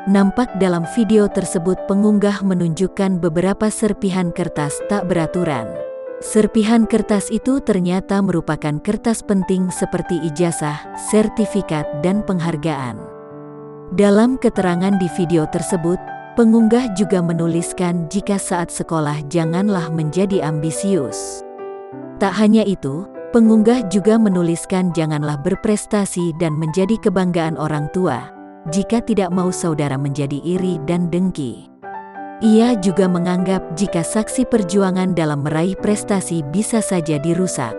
Nampak dalam video tersebut pengunggah menunjukkan beberapa serpihan kertas tak beraturan. Serpihan kertas itu ternyata merupakan kertas penting seperti ijazah, sertifikat, dan penghargaan. Dalam keterangan di video tersebut, pengunggah juga menuliskan jika saat sekolah janganlah menjadi ambisius. Tak hanya itu, pengunggah juga menuliskan janganlah berprestasi dan menjadi kebanggaan orang tua, jika tidak mau saudara menjadi iri dan dengki. Ia juga menganggap jika saksi perjuangan dalam meraih prestasi bisa saja dirusak.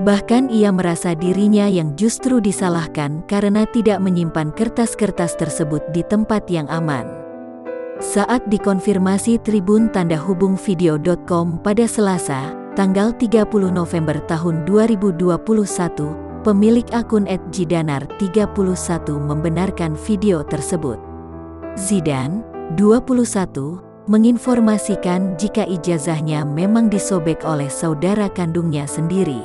Bahkan ia merasa dirinya yang justru disalahkan karena tidak menyimpan kertas-kertas tersebut di tempat yang aman. Saat dikonfirmasi Tribun Tanda Hubung Video.com pada Selasa, tanggal 30 November tahun 2021, pemilik akun @jidanar31 membenarkan video tersebut. Zidan, 21, menginformasikan jika ijazahnya memang disobek oleh saudara kandungnya sendiri.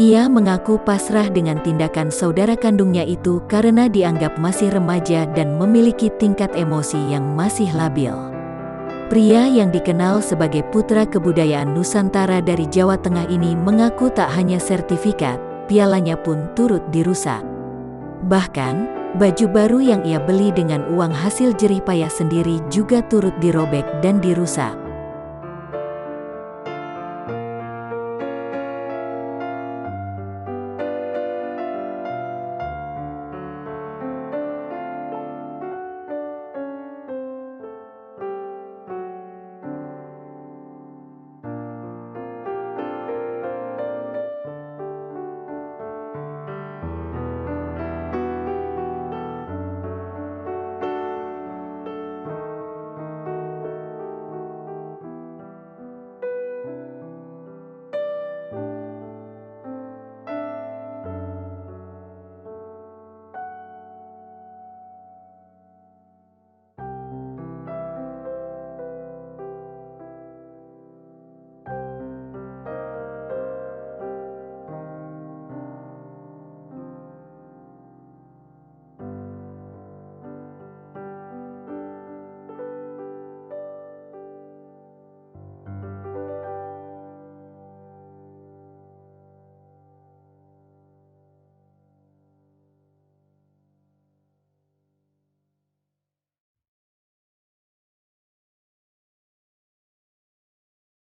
Ia mengaku pasrah dengan tindakan saudara kandungnya itu karena dianggap masih remaja dan memiliki tingkat emosi yang masih labil. Pria yang dikenal sebagai putra kebudayaan Nusantara dari Jawa Tengah ini mengaku tak hanya sertifikat, pialanya pun turut dirusak. Bahkan, baju baru yang ia beli dengan uang hasil jerih payah sendiri juga turut dirobek dan dirusak.